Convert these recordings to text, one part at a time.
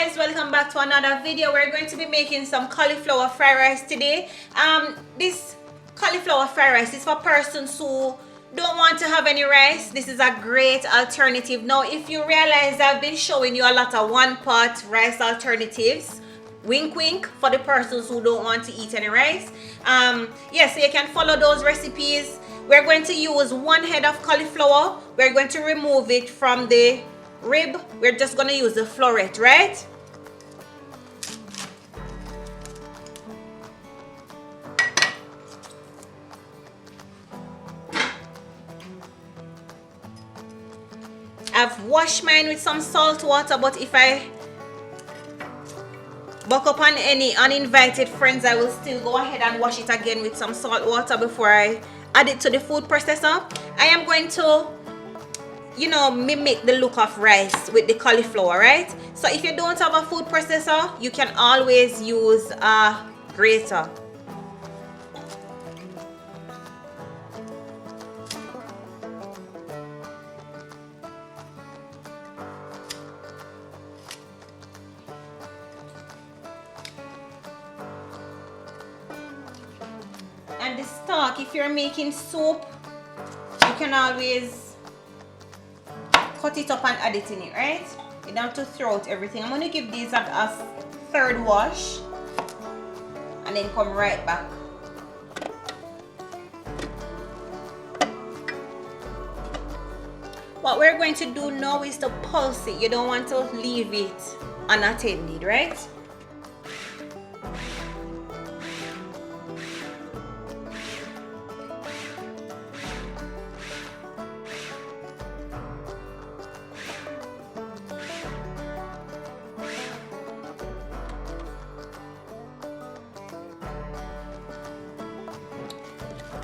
guys, welcome back to another video. We're going to be making some cauliflower fried rice today. This cauliflower fried rice is for persons who don't want to have any rice. This is a great alternative. Now, if you realize, I've been showing you a lot of one-pot rice alternatives. Wink wink, for the persons who don't want to eat any rice. Yeah, so you can follow those recipes. We're going to use 1 head of cauliflower. We're going to remove it from the rib. We're just going to use the floret, right? I've washed mine with some salt water, but if I buck up on any uninvited friends, I will still go ahead and wash it again with some salt water before I add it to the food processor. I am going to, you know, mimic the look of rice with the cauliflower, right? So if you don't have a food processor, you can always use a grater. And the stock, if you're making soup, you can always cut it up and add it in it, right? You don't have to throw out everything. I'm going to give these a third wash and then come right back. What we're going to do now is to pulse it. You don't want to leave it unattended, right?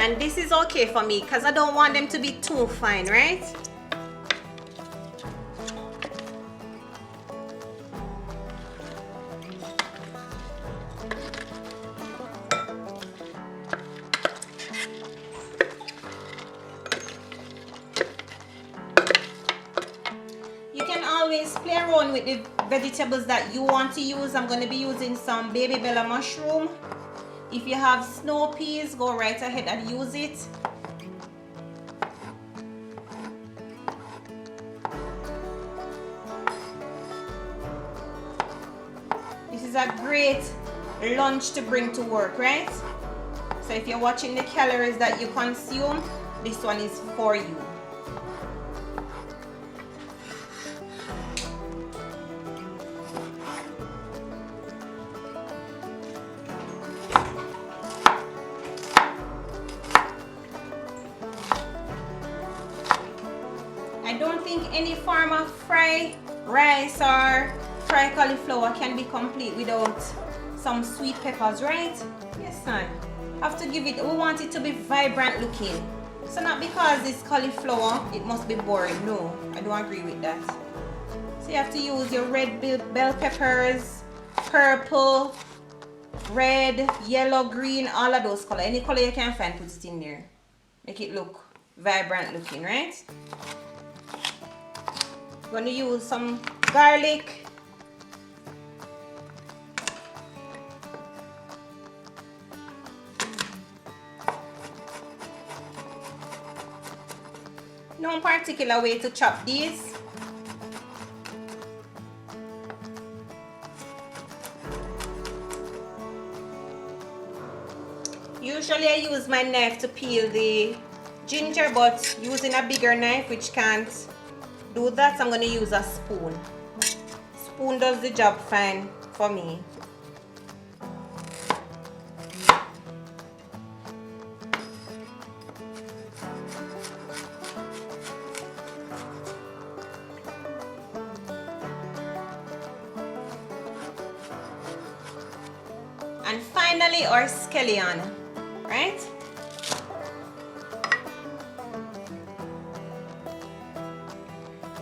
And this is okay for me because I don't want them to be too fine, right? You can always play around with the vegetables that you want to use. I'm going to be using some baby bella mushroom. If you have snow peas, go right ahead and use it. This is a great lunch to bring to work, right? So if you're watching the calories that you consume, this one is for you. I don't think any form of fried rice or fried cauliflower can be complete without some sweet peppers, right? Yes, son. Have to give it, we want it to be vibrant looking. So not because it's cauliflower, it must be boring. No, I don't agree with that. So you have to use your red bell peppers, purple, red, yellow, green, all of those colors. Any color you can find, put it in there. Make it look vibrant looking, right? I'm going to use some garlic. No particular way to chop these. Usually I use my knife to peel the ginger, but using a bigger knife which can't do that, I'm going to use a spoon. Spoon does the job fine for me. And finally, our scallion, right?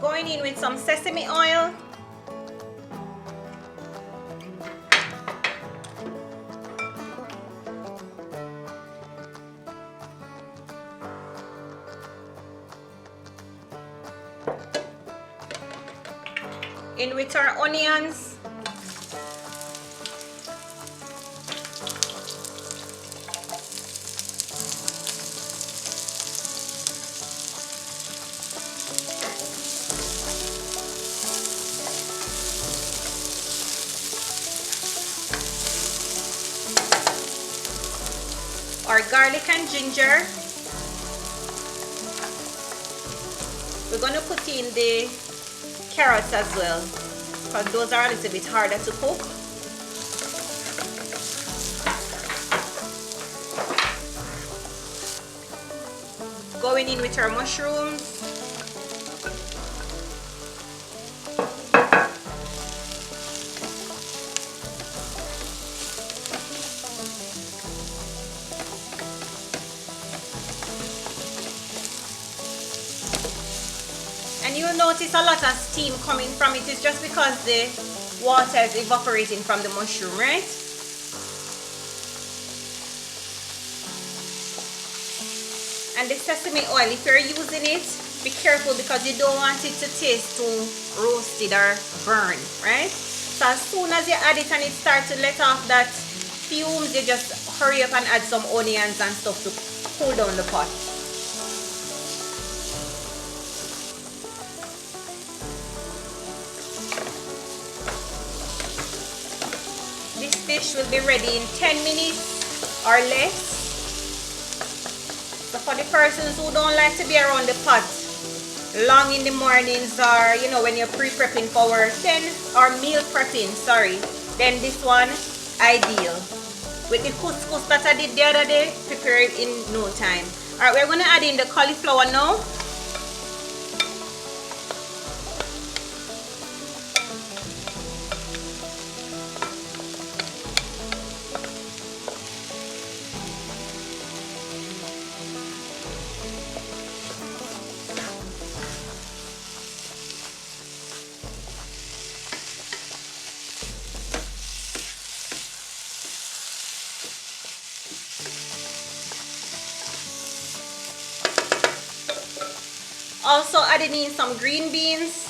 Going in with some sesame oil. In with our onions. our garlic and ginger. We're going to put in the carrots as well, because those are a little bit harder to cook. Going in with our mushrooms. And you'll notice a lot of steam coming from it. It's just because the water is evaporating from the mushroom, right? And the sesame oil, if you're using it, be careful because you don't want it to taste too roasted or burned, right? So as soon as you add it and it starts to let off that fumes, you just hurry up and add some onions and stuff to cool down the pot. This dish will be ready in 10 minutes or less. So for the persons who don't like to be around the pot long in the mornings, or you know, when you're pre-prepping for work, then, or meal prepping, sorry, then this one ideal. With the couscous that I did the other day, prepare it in no time. Alright, we're going to add in the cauliflower now. Also adding in some green beans.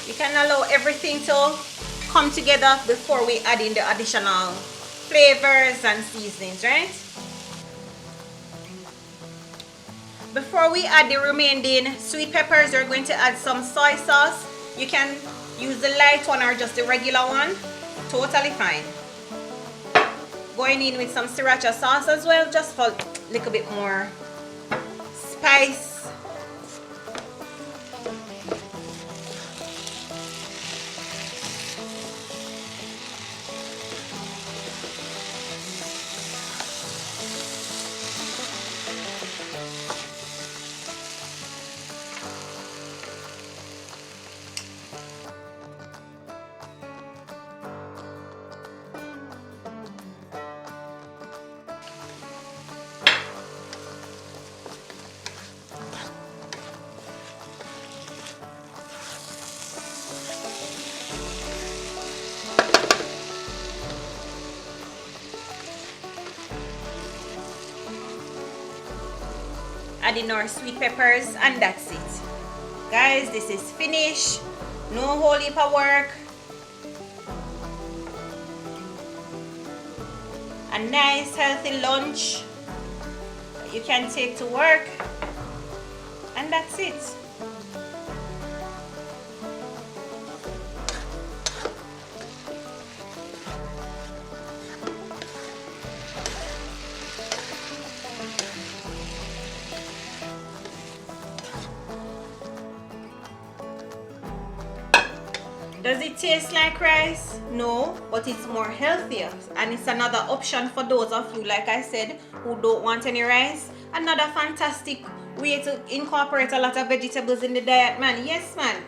You can allow everything to come together before we add in the additional flavors and seasonings, right? Before we add the remaining sweet peppers, we're going to add some soy sauce. You can use the light one or just the regular one, totally fine. Going in with some sriracha sauce as well, just for a little bit more spice. Adding our sweet peppers, and that's it. Guys, this is finished. No whole heap of work. A nice healthy lunch that you can take to work, and that's it. Does it taste like rice? No, but it's more healthier, and it's another option for those of you, like I said, who don't want any rice. Another fantastic way to incorporate a lot of vegetables in the diet, man. Yes, man.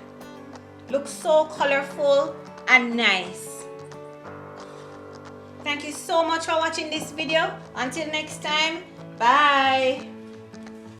Looks so colorful and nice. Thank you so much for watching this video. Until next time, bye.